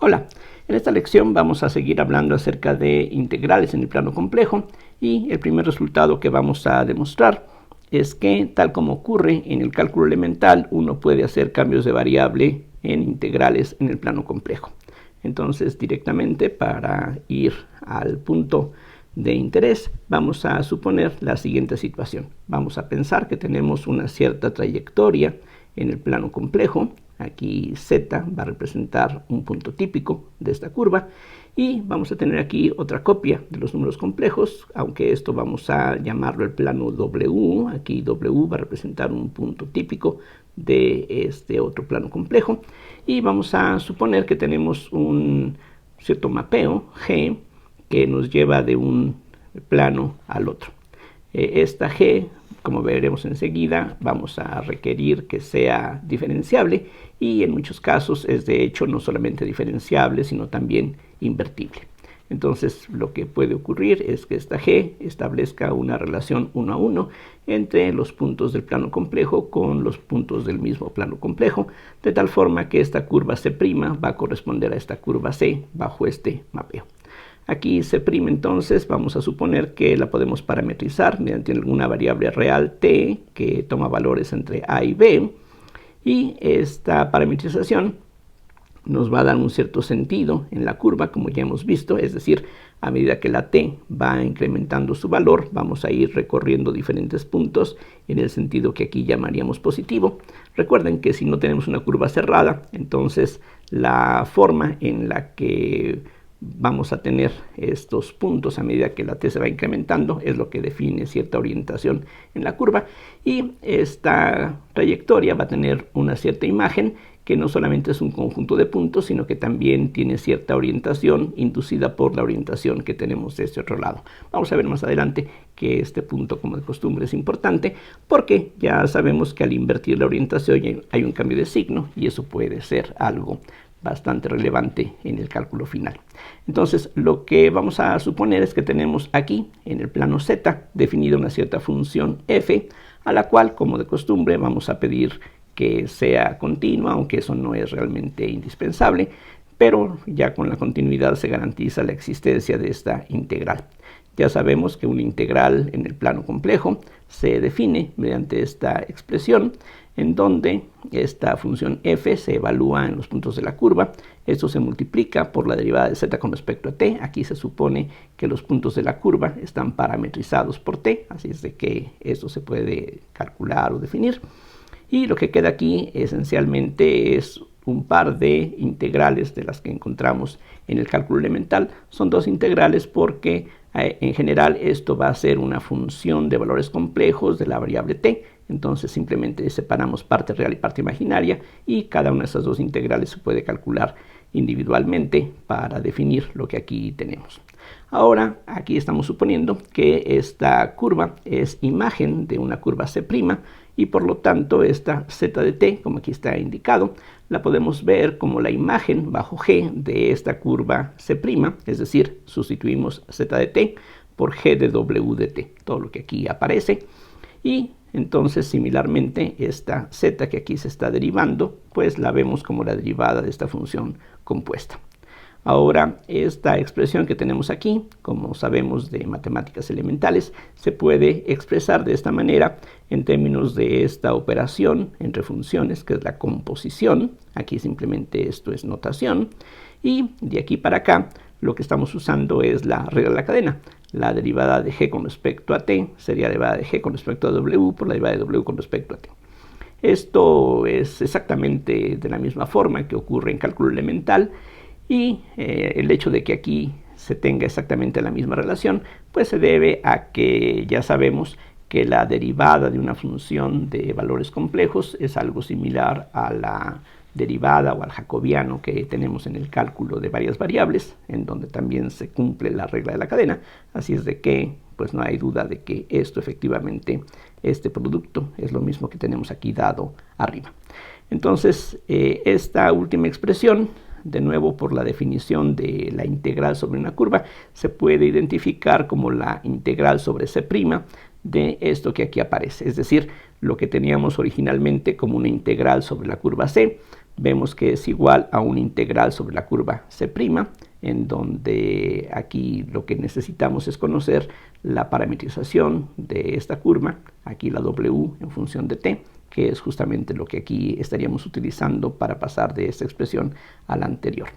Hola, en esta lección vamos a seguir hablando acerca de integrales en el plano complejo y el primer resultado que vamos a demostrar es que, tal como ocurre en el cálculo elemental, uno puede hacer cambios de variable en integrales en el plano complejo. Entonces, directamente para ir al punto de interés, vamos a suponer la siguiente situación. Vamos a pensar que tenemos una cierta trayectoria en el plano complejo. Aquí z va a representar un punto típico de esta curva y vamos a tener aquí otra copia de los números complejos, aunque esto vamos a llamarlo el plano W. Aquí W va a representar un punto típico de este otro plano complejo y vamos a suponer que tenemos un cierto mapeo G que nos lleva de un plano al otro. Esta G, como veremos enseguida, vamos a requerir que sea diferenciable y en muchos casos es de hecho no solamente diferenciable, sino también invertible. Entonces lo que puede ocurrir es que esta G establezca una relación 1 a 1 entre los puntos del plano complejo con los puntos del mismo plano complejo, de tal forma que esta curva C' va a corresponder a esta curva C bajo este mapeo. Aquí C' entonces vamos a suponer que la podemos parametrizar mediante alguna variable real t que toma valores entre a y b, y esta parametrización nos va a dar un cierto sentido en la curva, como ya hemos visto, es decir, a medida que la t va incrementando su valor, vamos a ir recorriendo diferentes puntos en el sentido que aquí llamaríamos positivo. Recuerden que si no tenemos una curva cerrada, entonces la forma en la que vamos a tener estos puntos a medida que la t se va incrementando es lo que define cierta orientación en la curva, y esta trayectoria va a tener una cierta imagen que no solamente es un conjunto de puntos, sino que también tiene cierta orientación inducida por la orientación que tenemos de este otro lado. Vamos a ver más adelante que este punto, como de costumbre, es importante porque ya sabemos que al invertir la orientación hay un cambio de signo y eso puede ser algo bastante relevante en el cálculo final. Entonces, lo que vamos a suponer es que tenemos aquí, en el plano z, definida una cierta función f, a la cual, como de costumbre, vamos a pedir que sea continua, aunque eso no es realmente indispensable, pero ya con la continuidad se garantiza la existencia de esta integral. Ya sabemos que una integral en el plano complejo se define mediante esta expresión, en donde esta función f se evalúa en los puntos de la curva. Esto se multiplica por la derivada de z con respecto a t. Aquí se supone que los puntos de la curva están parametrizados por t, así es de que esto se puede calcular o definir. Y lo que queda aquí esencialmente es un par de integrales de las que encontramos en el cálculo elemental. Son dos integrales porque en general esto va a ser una función de valores complejos de la variable t. Entonces simplemente separamos parte real y parte imaginaria y cada una de esas dos integrales se puede calcular individualmente para definir lo que aquí tenemos. Ahora aquí estamos suponiendo que esta curva es imagen de una curva C' y por lo tanto esta z de t, como aquí está indicado, la podemos ver como la imagen bajo g de esta curva C', es decir, sustituimos z de t por g de w de t, todo lo que aquí aparece, y entonces similarmente esta z que aquí se está derivando, pues la vemos como la derivada de esta función compuesta. Ahora, esta expresión que tenemos aquí, como sabemos de matemáticas elementales, se puede expresar de esta manera en términos de esta operación entre funciones, que es la composición. Aquí simplemente esto es notación. Y de aquí para acá, lo que estamos usando es la regla de la cadena. La derivada de g con respecto a t sería la derivada de g con respecto a w por la derivada de w con respecto a t. Esto es exactamente de la misma forma que ocurre en cálculo elemental, y el hecho de que aquí se tenga exactamente la misma relación, pues se debe a que ya sabemos que la derivada de una función de valores complejos es algo similar a la derivada o al jacobiano que tenemos en el cálculo de varias variables, en donde también se cumple la regla de la cadena. Así es de que pues no hay duda de que esto efectivamente, este producto, es lo mismo que tenemos aquí dado arriba. Entonces, esta última expresión, de nuevo por la definición de la integral sobre una curva, se puede identificar como la integral sobre C' de esto que aquí aparece, es decir, lo que teníamos originalmente como una integral sobre la curva C, vemos que es igual a una integral sobre la curva C', en donde aquí lo que necesitamos es conocer la parametrización de esta curva, aquí la W en función de t, que es justamente lo que aquí estaríamos utilizando para pasar de esta expresión a la anterior.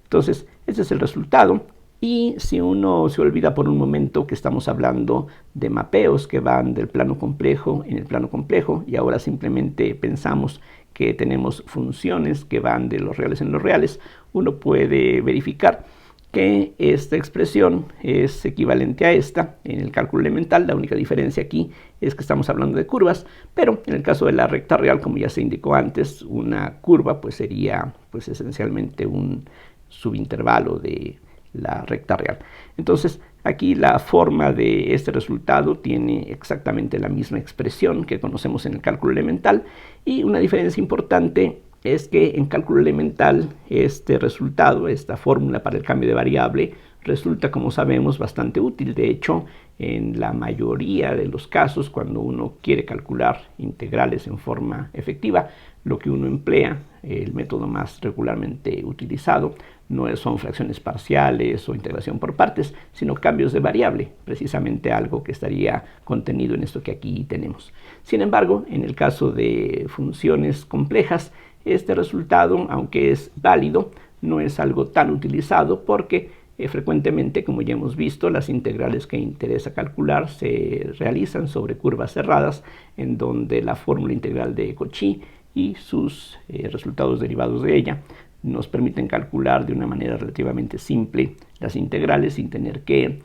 Entonces, ese es el resultado. Y si uno se olvida por un momento que estamos hablando de mapeos que van del plano complejo en el plano complejo, y ahora simplemente pensamos que tenemos funciones que van de los reales en los reales, uno puede verificar que esta expresión es equivalente a esta en el cálculo elemental. La única diferencia aquí es que estamos hablando de curvas, pero en el caso de la recta real, como ya se indicó antes, una curva pues sería pues esencialmente un subintervalo de la recta real. Entonces aquí la forma de este resultado tiene exactamente la misma expresión que conocemos en el cálculo elemental, y una diferencia importante es que en cálculo elemental este resultado, esta fórmula para el cambio de variable, resulta, como sabemos, bastante útil. De hecho, en la mayoría de los casos, cuando uno quiere calcular integrales en forma efectiva, lo que uno emplea, el método más regularmente utilizado, no son fracciones parciales o integración por partes, sino cambios de variable, precisamente algo que estaría contenido en esto que aquí tenemos. Sin embargo, en el caso de funciones complejas, este resultado, aunque es válido, no es algo tan utilizado porque frecuentemente, como ya hemos visto, las integrales que interesa calcular se realizan sobre curvas cerradas, en donde la fórmula integral de Cauchy y sus resultados derivados de ella nos permiten calcular de una manera relativamente simple las integrales sin tener que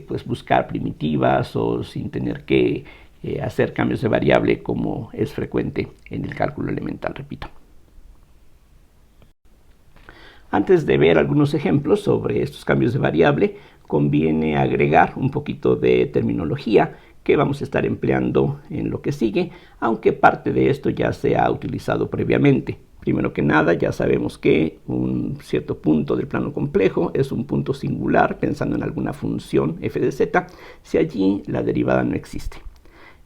pues buscar primitivas o sin tener que hacer cambios de variable como es frecuente en el cálculo elemental, repito. Antes de ver algunos ejemplos sobre estos cambios de variable, conviene agregar un poquito de terminología que vamos a estar empleando en lo que sigue, aunque parte de esto ya se ha utilizado previamente. Primero que nada, ya sabemos que un cierto punto del plano complejo es un punto singular, pensando en alguna función f de z, si allí la derivada no existe.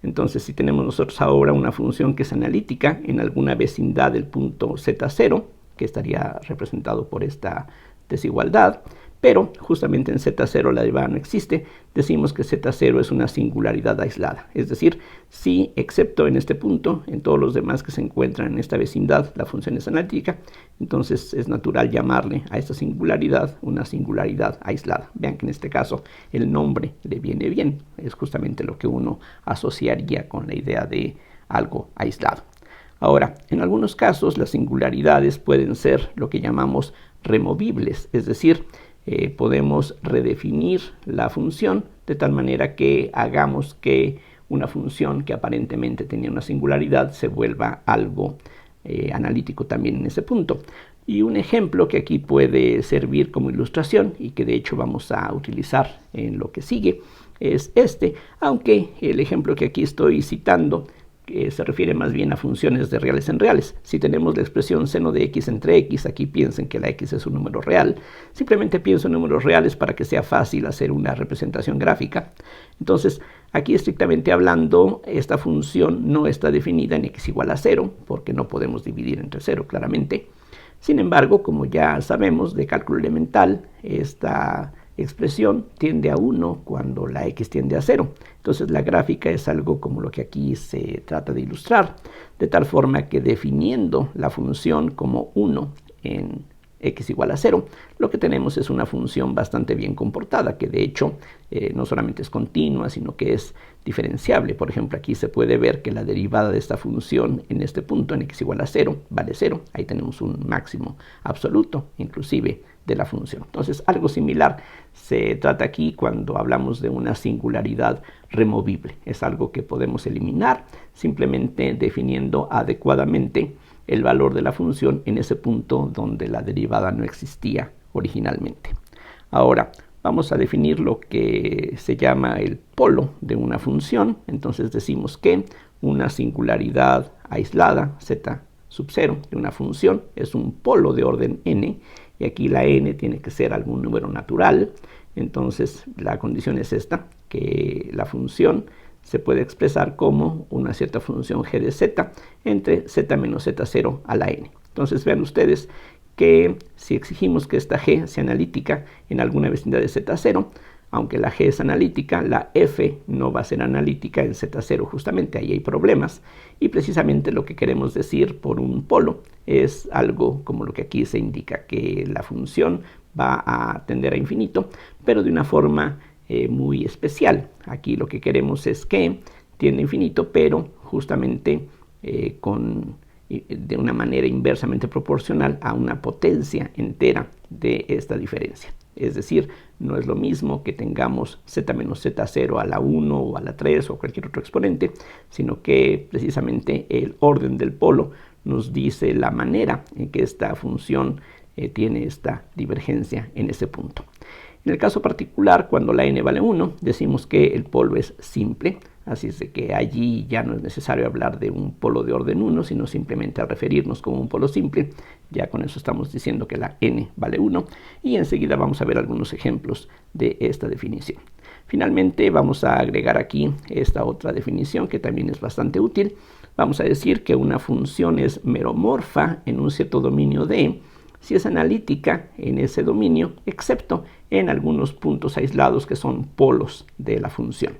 Entonces, si tenemos nosotros ahora una función que es analítica en alguna vecindad del punto z0, que estaría representado por esta desigualdad, pero justamente en z0 la derivada no existe, decimos que z0 es una singularidad aislada. Es decir, si excepto en este punto, en todos los demás que se encuentran en esta vecindad, la función es analítica, entonces es natural llamarle a esta singularidad una singularidad aislada. Vean que en este caso el nombre le viene bien, es justamente lo que uno asociaría con la idea de algo aislado. Ahora, en algunos casos las singularidades pueden ser lo que llamamos removibles, es decir, podemos redefinir la función de tal manera que hagamos que una función que aparentemente tenía una singularidad se vuelva algo analítico también en ese punto. Y un ejemplo que aquí puede servir como ilustración y que de hecho vamos a utilizar en lo que sigue es este, aunque el ejemplo que aquí estoy citando se refiere más bien a funciones de reales en reales. Si tenemos la expresión seno de x entre x, aquí piensen que la x es un número real. Simplemente pienso en números reales para que sea fácil hacer una representación gráfica. Entonces, aquí estrictamente hablando, esta función no está definida en x igual a 0, porque no podemos dividir entre 0, claramente. Sin embargo, como ya sabemos de cálculo elemental, esta expresión tiende a 1 cuando la x tiende a 0. Entonces la gráfica es algo como lo que aquí se trata de ilustrar, de tal forma que definiendo la función como 1 en x igual a 0, lo que tenemos es una función bastante bien comportada, que de hecho no solamente es continua, sino que es diferenciable. Por ejemplo, aquí se puede ver que la derivada de esta función en este punto, en x igual a 0, vale 0. Ahí tenemos un máximo absoluto, inclusive, de la función. Entonces, algo similar se trata aquí cuando hablamos de una singularidad removible. Es algo que podemos eliminar simplemente definiendo adecuadamente el valor de la función en ese punto donde la derivada no existía originalmente. Ahora, vamos a definir lo que se llama el polo de una función. Entonces decimos que una singularidad aislada, z sub 0, de una función es un polo de orden n, y aquí la n tiene que ser algún número natural. Entonces la condición es esta, que la función se puede expresar como una cierta función g de z entre z menos z0 a la n. Entonces vean ustedes que si exigimos que esta g sea analítica en alguna vecindad de z0, aunque la g es analítica, la f no va a ser analítica en z0 justamente, ahí hay problemas. Y precisamente lo que queremos decir por un polo es algo como lo que aquí se indica, que la función va a tender a infinito, pero de una forma muy especial. Aquí lo que queremos es que tiende a infinito, pero justamente de una manera inversamente proporcional a una potencia entera de esta diferencia. Es decir, no es lo mismo que tengamos z menos z0 a la 1 o a la 3 o cualquier otro exponente, sino que precisamente el orden del polo nos dice la manera en que esta función tiene esta divergencia en ese punto. En el caso particular, cuando la n vale 1, decimos que el polo es simple, así es de que allí ya no es necesario hablar de un polo de orden 1, sino simplemente a referirnos como un polo simple. Ya con eso estamos diciendo que la n vale 1, y enseguida vamos a ver algunos ejemplos de esta definición. Finalmente vamos a agregar aquí esta otra definición que también es bastante útil. Vamos a decir que una función es meromorfa en un cierto dominio D, si es analítica en ese dominio, excepto en algunos puntos aislados que son polos de la función.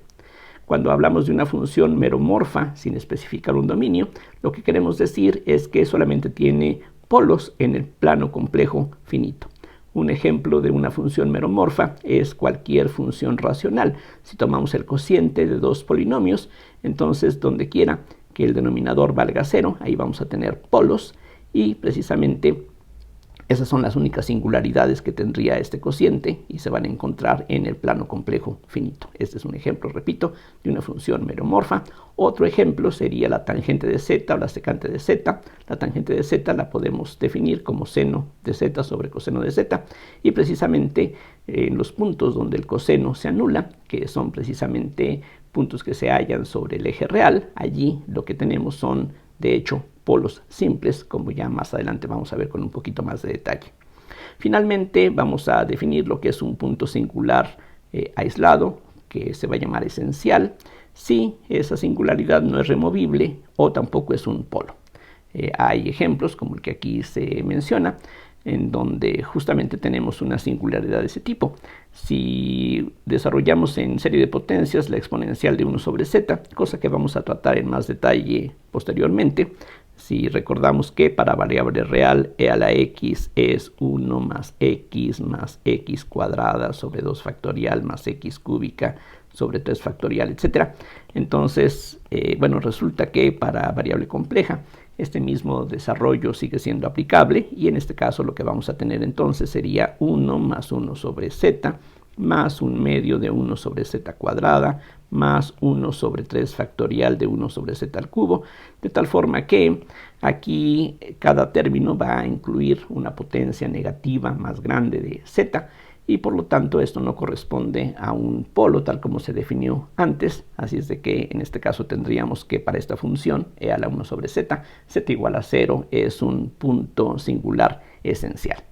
Cuando hablamos de una función meromorfa, sin especificar un dominio, lo que queremos decir es que solamente tiene polos en el plano complejo finito. Un ejemplo de una función meromorfa es cualquier función racional. Si tomamos el cociente de dos polinomios, entonces donde quiera que el denominador valga 0, ahí vamos a tener polos, y precisamente esas son las únicas singularidades que tendría este cociente y se van a encontrar en el plano complejo finito. Este es un ejemplo, repito, de una función meromorfa. Otro ejemplo sería la tangente de z o la secante de z. La tangente de z la podemos definir como seno de z sobre coseno de z, y precisamente en los puntos donde el coseno se anula, que son precisamente puntos que se hallan sobre el eje real, allí lo que tenemos son, de hecho, polos simples, como ya más adelante vamos a ver con un poquito más de detalle. Finalmente vamos a definir lo que es un punto singular aislado, que se va a llamar esencial, si esa singularidad no es removible o tampoco es un polo. Hay ejemplos como el que aquí se menciona, en donde justamente tenemos una singularidad de ese tipo. Si desarrollamos en serie de potencias la exponencial de 1 sobre z, cosa que vamos a tratar en más detalle posteriormente, si recordamos que para variable real e a la x es 1 más x cuadrada sobre 2 factorial más x cúbica sobre 3 factorial, etc. Entonces, bueno, resulta que para variable compleja este mismo desarrollo sigue siendo aplicable, y en este caso lo que vamos a tener entonces sería 1 más 1 sobre z más un medio de 1 sobre z cuadrada más 1 sobre 3 factorial de 1 sobre z al cubo, de tal forma que aquí cada término va a incluir una potencia negativa más grande de z, y por lo tanto esto no corresponde a un polo tal como se definió antes. Así es de que en este caso tendríamos que para esta función e a la 1 sobre z, z igual a 0 es un punto singular esencial.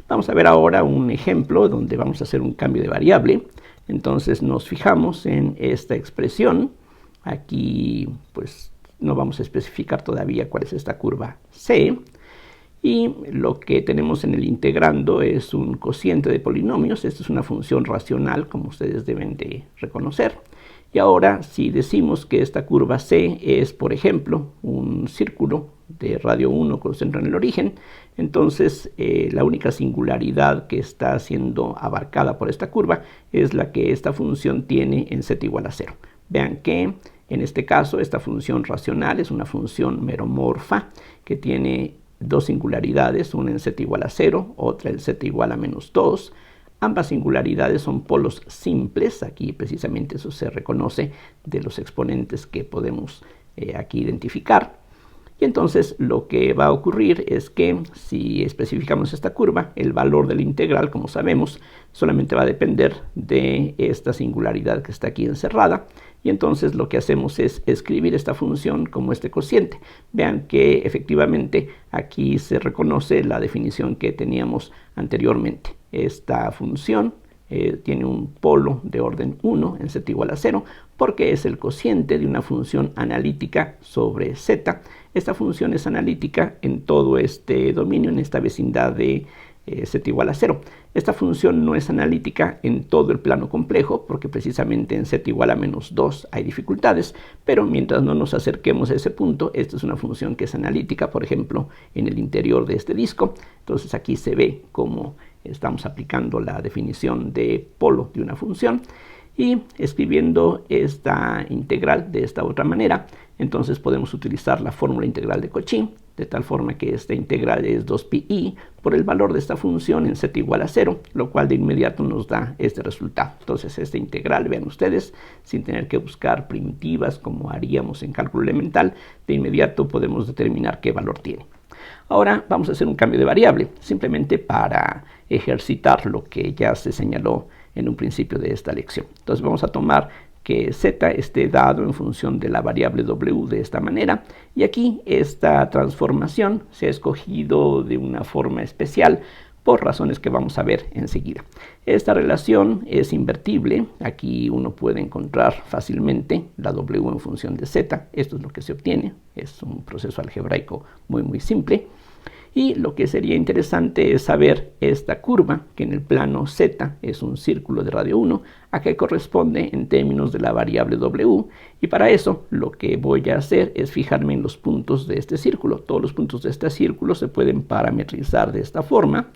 Vamos a ver ahora un ejemplo donde vamos a hacer un cambio de variable. Entonces nos fijamos en esta expresión. Aquí pues no vamos a especificar todavía cuál es esta curva c. Y lo que tenemos en el integrando es un cociente de polinomios. Esta es una función racional, como ustedes deben de reconocer. Y ahora, si decimos que esta curva c es, por ejemplo, un círculo de radio 1 con centro en el origen, entonces la única singularidad que está siendo abarcada por esta curva es la que esta función tiene en z igual a 0. Vean que en este caso esta función racional es una función meromorfa que tiene dos singularidades, una en z igual a 0, otra en z igual a menos 2. Ambas singularidades son polos simples. Aquí precisamente eso se reconoce de los exponentes que podemos aquí identificar. Y entonces lo que va a ocurrir es que si especificamos esta curva, el valor de la integral, como sabemos, solamente va a depender de esta singularidad que está aquí encerrada. Y entonces lo que hacemos es escribir esta función como este cociente. Vean que efectivamente aquí se reconoce la definición que teníamos anteriormente. Esta función tiene un polo de orden 1 en z igual a 0, porque es el cociente de una función analítica sobre z. Esta función es analítica en todo este dominio, en esta vecindad de z igual a 0. Esta función no es analítica en todo el plano complejo, porque precisamente en z igual a menos 2 hay dificultades, pero mientras no nos acerquemos a ese punto, esta es una función que es analítica, por ejemplo, en el interior de este disco. Entonces aquí se ve cómo estamos aplicando la definición de polo de una función y escribiendo esta integral de esta otra manera. Entonces podemos utilizar la fórmula integral de Cauchy, de tal forma que esta integral es 2pi por el valor de esta función en z igual a 0, lo cual de inmediato nos da este resultado. Entonces esta integral, vean ustedes, sin tener que buscar primitivas como haríamos en cálculo elemental, de inmediato podemos determinar qué valor tiene. Ahora vamos a hacer un cambio de variable, simplemente para ejercitar lo que ya se señaló en un principio de esta lección. Entonces vamos a tomar que z esté dado en función de la variable w de esta manera, y aquí esta transformación se ha escogido de una forma especial por razones que vamos a ver enseguida. Esta relación es invertible. Aquí uno puede encontrar fácilmente la w en función de z. Esto es lo que se obtiene. Es un proceso algebraico muy simple. Y lo que sería interesante es saber esta curva, que en el plano z es un círculo de radio 1, a qué corresponde en términos de la variable w. Y para eso lo que voy a hacer es fijarme en los puntos de este círculo. Todos los puntos de este círculo se pueden parametrizar de esta forma.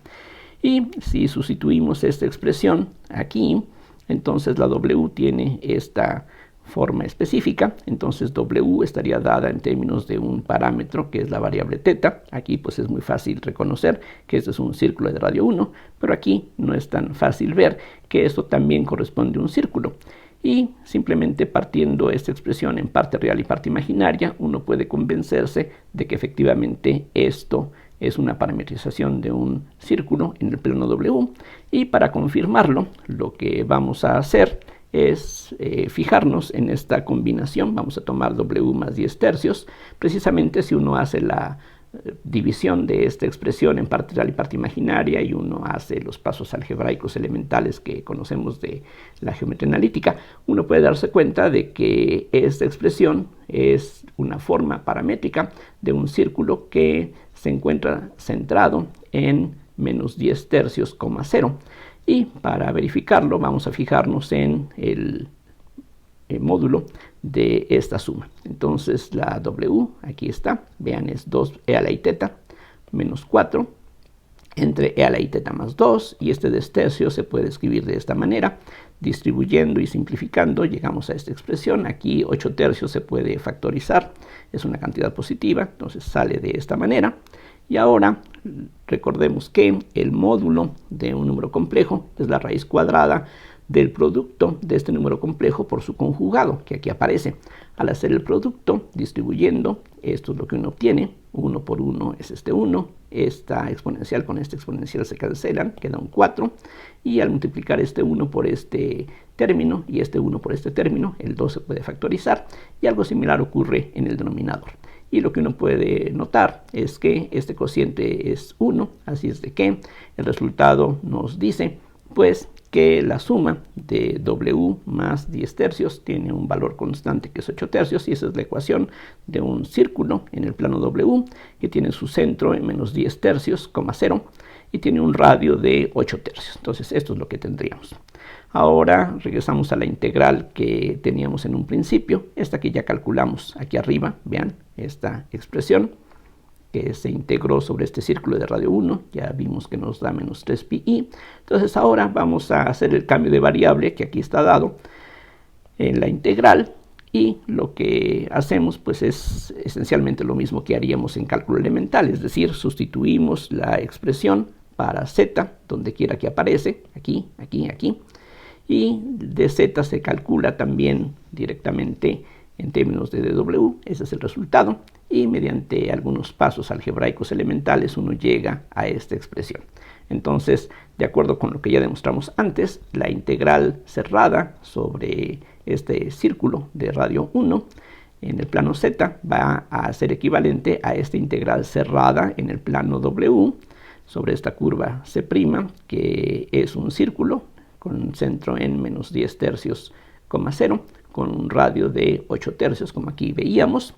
Y si sustituimos esta expresión aquí, entonces la w tiene esta forma específica. Entonces w estaría dada en términos de un parámetro que es la variable θ. Aquí pues es muy fácil reconocer que este es un círculo de radio 1, pero aquí no es tan fácil ver que esto también corresponde a un círculo. Y simplemente partiendo esta expresión en parte real y parte imaginaria, uno puede convencerse de que efectivamente esto es una parametrización de un círculo en el plano w. Y para confirmarlo, lo que vamos a hacer es fijarnos en esta combinación. Vamos a tomar w más 10 tercios. Precisamente si uno hace la división de esta expresión en parte real y parte imaginaria, y uno hace los pasos algebraicos elementales que conocemos de la geometría analítica, uno puede darse cuenta de que esta expresión es una forma paramétrica de un círculo que se encuentra centrado en menos 10 tercios, 0. Y para verificarlo vamos a fijarnos en el módulo de esta suma. Entonces la w, aquí está, vean, es 2e a la i θ menos 4 entre e a la i θ más 2, y este destercio se puede escribir de esta manera. Distribuyendo y simplificando llegamos a esta expresión. Aquí 8 tercios se puede factorizar, es una cantidad positiva, entonces sale de esta manera. Y ahora recordemos que el módulo de un número complejo es la raíz cuadrada del producto de este número complejo por su conjugado, que aquí aparece. Al hacer el producto, distribuyendo, esto es lo que uno obtiene. 1 por 1 es este 1. Esta exponencial con esta exponencial se cancelan, queda un 4. Y al multiplicar este 1 por este término y este 1 por este término, el 2 se puede factorizar. Y algo similar ocurre en el denominador. Y lo que uno puede notar es que este cociente es 1, así es de que el resultado nos dice pues que la suma de w más 10 tercios tiene un valor constante que es 8 tercios, y esa es la ecuación de un círculo en el plano w que tiene su centro en menos 10 tercios, 0, y tiene un radio de 8 tercios. Entonces esto es lo que tendríamos. Ahora regresamos a la integral que teníamos en un principio, esta que ya calculamos aquí arriba. Vean esta expresión que se integró sobre este círculo de radio 1, ya vimos que nos da menos 3pi. Entonces ahora vamos a hacer el cambio de variable que aquí está dado en la integral, y lo que hacemos pues es esencialmente lo mismo que haríamos en cálculo elemental, es decir, sustituimos la expresión para z donde quiera que aparece, aquí, y de z se calcula también directamente en términos de dw. Ese es el resultado, y mediante algunos pasos algebraicos elementales uno llega a esta expresión. Entonces, de acuerdo con lo que ya demostramos antes, la integral cerrada sobre este círculo de radio 1 en el plano z va a ser equivalente a esta integral cerrada en el plano w sobre esta curva c', que es un círculo con un centro en menos 10 tercios, 0, con un radio de 8 tercios, como aquí veíamos.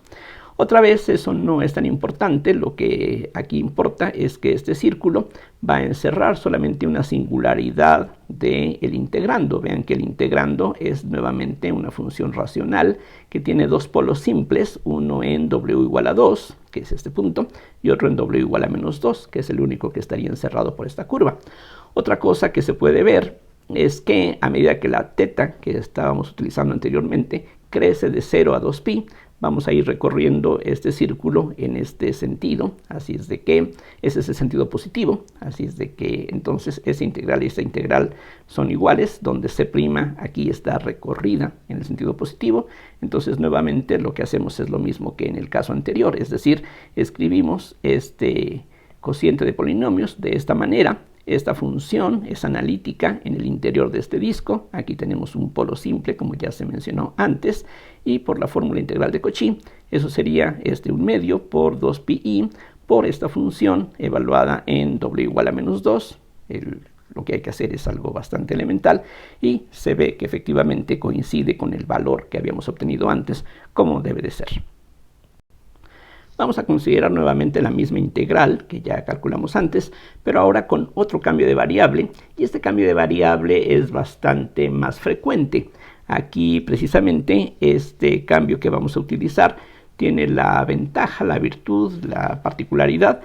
Otra vez, eso no es tan importante. Lo que aquí importa es que este círculo va a encerrar solamente una singularidad del integrando. Vean que el integrando es nuevamente una función racional que tiene dos polos simples, uno en w igual a 2, que es este punto, y otro en w igual a menos 2, que es el único que estaría encerrado por esta curva. Otra cosa que se puede ver es que a medida que la teta que estábamos utilizando anteriormente crece de 0 a 2pi, vamos a ir recorriendo este círculo en este sentido, así es de que ese es el sentido positivo, así es de que entonces esa integral y esta integral son iguales, donde C' aquí está recorrida en el sentido positivo. Entonces nuevamente lo que hacemos es lo mismo que en el caso anterior, es decir, escribimos este cociente de polinomios de esta manera. Esta función es analítica en el interior de este disco. Aquí tenemos un polo simple, como ya se mencionó antes, y por la fórmula integral de Cauchy, eso sería 1/2 por 2pi por esta función evaluada en w igual a menos 2. Lo que hay que hacer es algo bastante elemental y se ve que efectivamente coincide con el valor que habíamos obtenido antes, como debe de ser. Vamos a considerar nuevamente la misma integral que ya calculamos antes, pero ahora con otro cambio de variable, y este cambio de variable es bastante más frecuente. Aquí precisamente este cambio que vamos a utilizar tiene la ventaja, la virtud, la particularidad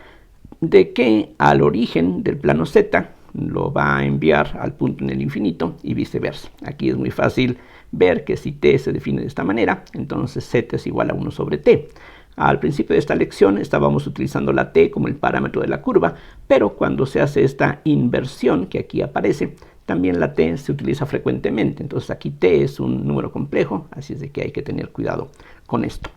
de que al origen del plano z lo va a enviar al punto en el infinito y viceversa. Aquí es muy fácil ver que si t se define de esta manera, entonces z es igual a 1 sobre t. Al principio de esta lección estábamos utilizando la t como el parámetro de la curva, pero cuando se hace esta inversión que aquí aparece, también la t se utiliza frecuentemente. Entonces aquí t es un número complejo, así es de que hay que tener cuidado con esto.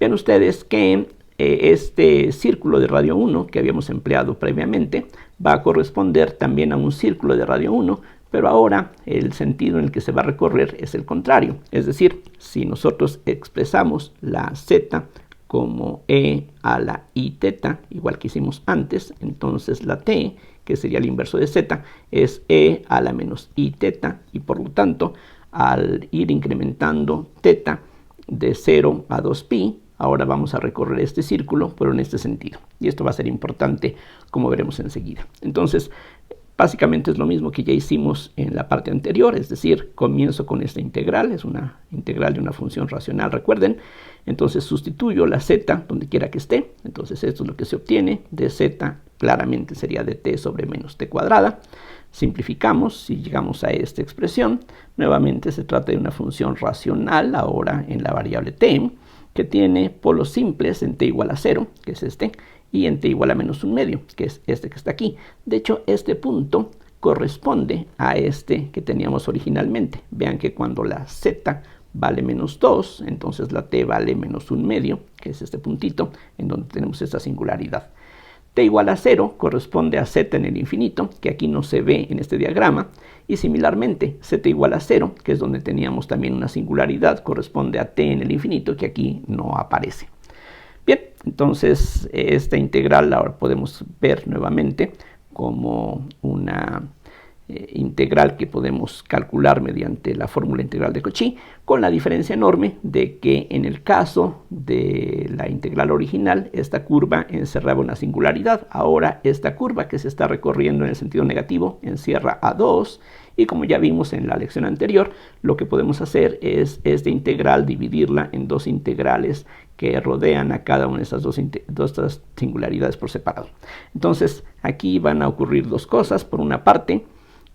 Vean ustedes que este círculo de radio 1 que habíamos empleado previamente va a corresponder también a un círculo de radio 1, pero ahora el sentido en el que se va a recorrer es el contrario. Es decir, si nosotros expresamos la z como e a la i teta, igual que hicimos antes, entonces la t, que sería el inverso de z, es e a la menos i teta, y por lo tanto, al ir incrementando teta de 0 a 2pi, ahora vamos a recorrer este círculo, pero en este sentido. Y esto va a ser importante, como veremos enseguida. Entonces, básicamente es lo mismo que ya hicimos en la parte anterior, es decir, comienzo con esta integral, es una integral de una función racional, recuerden. Entonces sustituyo la z donde quiera que esté, entonces esto es lo que se obtiene, de z claramente sería de t sobre menos t cuadrada. Simplificamos y llegamos a esta expresión. Nuevamente se trata de una función racional, ahora en la variable t, que tiene polos simples en t igual a 0, que es este, y en t igual a menos 1/2, que es este que está aquí. De hecho, este punto corresponde a este que teníamos originalmente. Vean que cuando la z vale menos 2, entonces la t vale menos 1/2, que es este puntito en donde tenemos esta singularidad. T igual a 0 corresponde a z en el infinito, que aquí no se ve en este diagrama, y similarmente z igual a 0, que es donde teníamos también una singularidad, corresponde a t en el infinito, que aquí no aparece. Bien, entonces esta integral ahora podemos ver nuevamente como una integral que podemos calcular mediante la fórmula integral de Cauchy, con la diferencia enorme de que en el caso de la integral original, esta curva encerraba una singularidad. Ahora esta curva que se está recorriendo en el sentido negativo encierra a 2, y como ya vimos en la lección anterior, lo que podemos hacer es esta integral dividirla en dos integrales que rodean a cada una de estas dos singularidades por separado. Entonces aquí van a ocurrir dos cosas. Por una parte,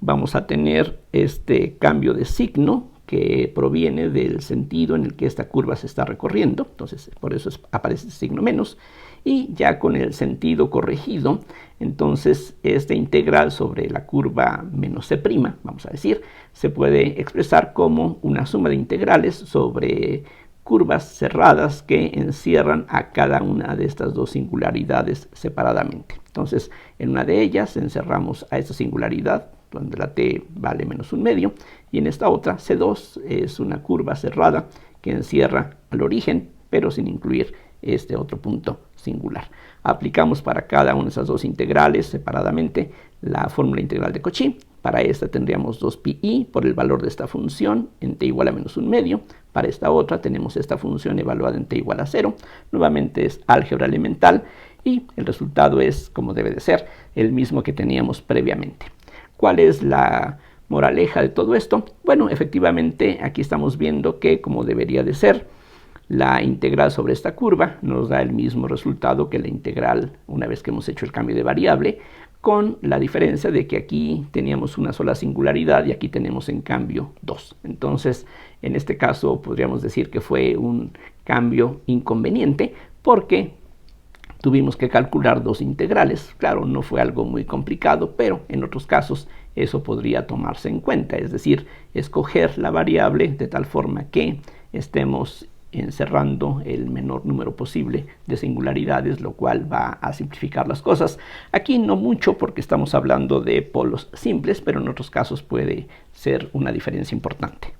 vamos a tener este cambio de signo que proviene del sentido en el que esta curva se está recorriendo, entonces por eso aparece este signo menos, y ya con el sentido corregido, entonces esta integral sobre la curva menos c', vamos a decir, se puede expresar como una suma de integrales sobre curvas cerradas que encierran a cada una de estas dos singularidades separadamente. Entonces, en una de ellas encerramos a esta singularidad, donde la t vale menos 1/2, y en esta otra, C2, es una curva cerrada que encierra al origen, pero sin incluir este otro punto singular. Aplicamos para cada una de esas dos integrales separadamente la fórmula integral de Cauchy. Para esta tendríamos 2pi por el valor de esta función en t igual a menos un medio. Para esta otra tenemos esta función evaluada en t igual a 0. Nuevamente es álgebra elemental y el resultado es, como debe de ser, el mismo que teníamos previamente. ¿Cuál es la moraleja de todo esto? Bueno, efectivamente aquí estamos viendo que, como debería de ser, la integral sobre esta curva nos da el mismo resultado que la integral una vez que hemos hecho el cambio de variable, con la diferencia de que aquí teníamos una sola singularidad y aquí tenemos en cambio dos. Entonces, en este caso podríamos decir que fue un cambio inconveniente porque tuvimos que calcular dos integrales. Claro, no fue algo muy complicado, pero en otros casos eso podría tomarse en cuenta, es decir, escoger la variable de tal forma que estemos encerrando el menor número posible de singularidades, lo cual va a simplificar las cosas. Aquí no mucho porque estamos hablando de polos simples, pero en otros casos puede ser una diferencia importante.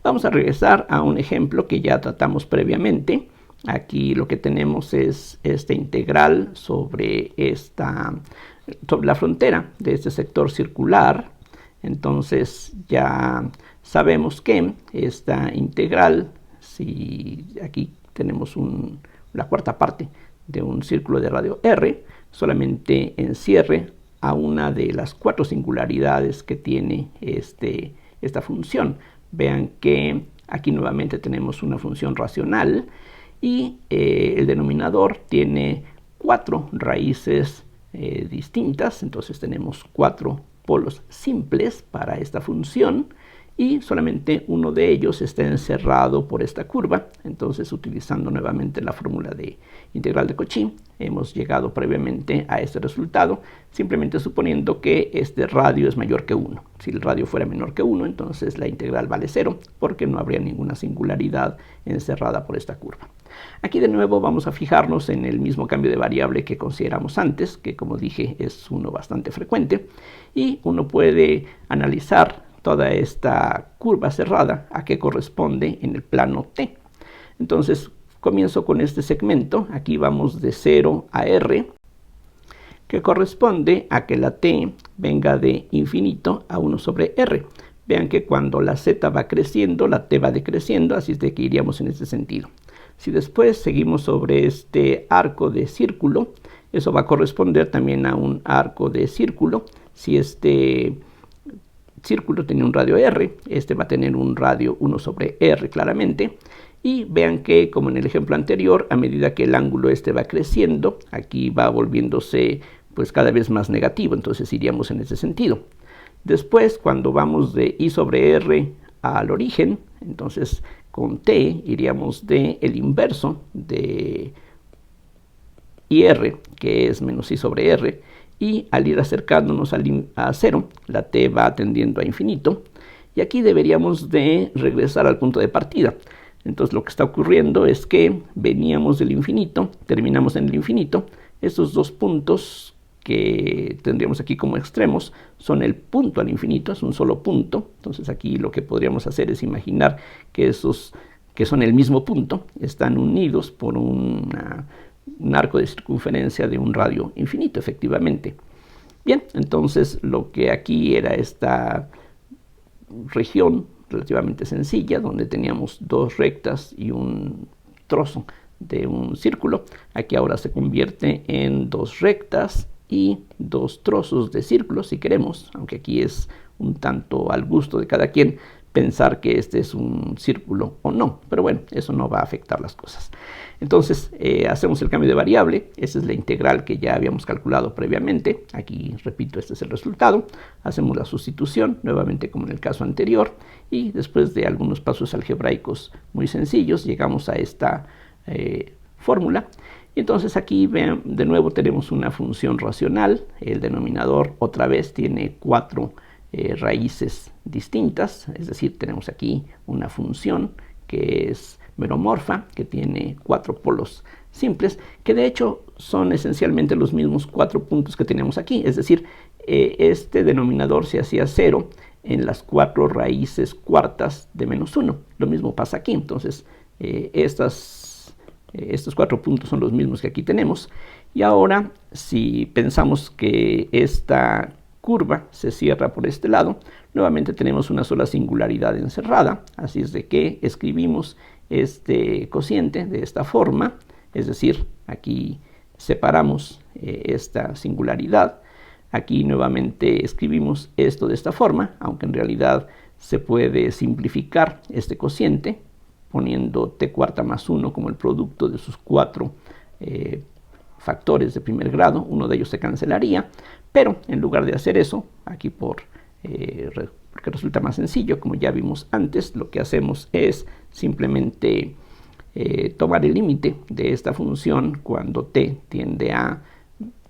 Vamos a regresar a un ejemplo que ya tratamos previamente. Aquí lo que tenemos es esta integral sobre la frontera de este sector circular. Entonces ya sabemos que esta integral, si aquí tenemos la cuarta parte de un círculo de radio r, solamente encierre a una de las cuatro singularidades que tiene esta función. Vean que aquí nuevamente tenemos una función racional y el denominador tiene cuatro raíces distintas, entonces tenemos cuatro polos simples para esta función y solamente uno de ellos está encerrado por esta curva. Entonces, utilizando nuevamente la fórmula de integral de Cauchy, hemos llegado previamente a este resultado, simplemente suponiendo que este radio es mayor que 1. Si el radio fuera menor que 1, entonces la integral vale 0, porque no habría ninguna singularidad encerrada por esta curva. Aquí de nuevo vamos a fijarnos en el mismo cambio de variable que consideramos antes, que como dije es uno bastante frecuente, y uno puede analizar toda esta curva cerrada a qué corresponde en el plano t. Entonces comienzo con este segmento, aquí vamos de 0 a r, que corresponde a que la t venga de infinito a 1 sobre r. Vean que cuando la z va creciendo, la t va decreciendo, así es de que iríamos en este sentido. Si después seguimos sobre este arco de círculo, eso va a corresponder también a un arco de círculo. Si este círculo tiene un radio r, este va a tener un radio 1 sobre r claramente. Y vean que, como en el ejemplo anterior, a medida que el ángulo este va creciendo, aquí va volviéndose pues cada vez más negativo, entonces iríamos en ese sentido. Después, cuando vamos de i sobre r al origen, entonces con t iríamos de el inverso de ir, que es menos i sobre r, y al ir acercándonos a 0, la t va tendiendo a infinito, y aquí deberíamos de regresar al punto de partida. Entonces lo que está ocurriendo es que veníamos del infinito, terminamos en el infinito. Estos dos puntos que tendríamos aquí como extremos son el punto al infinito, es un solo punto. Entonces aquí lo que podríamos hacer es imaginar que esos que son el mismo punto están unidos por un arco de circunferencia de un radio infinito, efectivamente. Bien, entonces lo que aquí era esta región relativamente sencilla, donde teníamos dos rectas y un trozo de un círculo, aquí ahora se convierte en dos rectas y dos trozos de círculo, si queremos, aunque aquí es un tanto al gusto de cada quien pensar que este es un círculo o no, pero bueno, eso no va a afectar las cosas. Entonces hacemos el cambio de variable, esa es la integral que ya habíamos calculado previamente, aquí repito, este es el resultado, hacemos la sustitución, nuevamente como en el caso anterior, y después de algunos pasos algebraicos muy sencillos, llegamos a esta fórmula, y entonces aquí vean, de nuevo tenemos una función racional, el denominador otra vez tiene cuatro raíces distintas, es decir, tenemos aquí una función que es meromorfa, que tiene cuatro polos simples, que de hecho son esencialmente los mismos cuatro puntos que tenemos aquí, es decir, este denominador se hacía 0 en las cuatro raíces cuartas de menos 1, lo mismo pasa aquí, entonces estos 4 puntos son los mismos que aquí tenemos. Y ahora, si pensamos que esta curva se cierra por este lado, nuevamente tenemos una sola singularidad encerrada. Así es de que escribimos este cociente de esta forma, es decir, aquí separamos esta singularidad. Aquí nuevamente escribimos esto de esta forma, aunque en realidad se puede simplificar este cociente poniendo t cuarta más 1 como el producto de sus 4 factores de primer grado. Uno de ellos se cancelaría, pero en lugar de hacer eso, aquí porque resulta más sencillo, como ya vimos antes, lo que hacemos es simplemente tomar el límite de esta función cuando t tiende a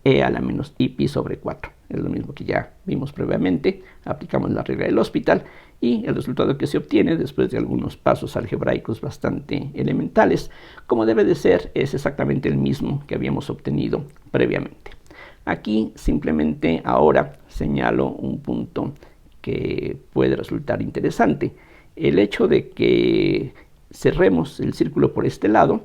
e a la menos i pi sobre 4. Es lo mismo que ya vimos previamente. Aplicamos la regla del Hospital y el resultado que se obtiene después de algunos pasos algebraicos bastante elementales, como debe de ser, es exactamente el mismo que habíamos obtenido previamente. Aquí simplemente ahora señalo un punto que puede resultar interesante. El hecho de que cerremos el círculo por este lado,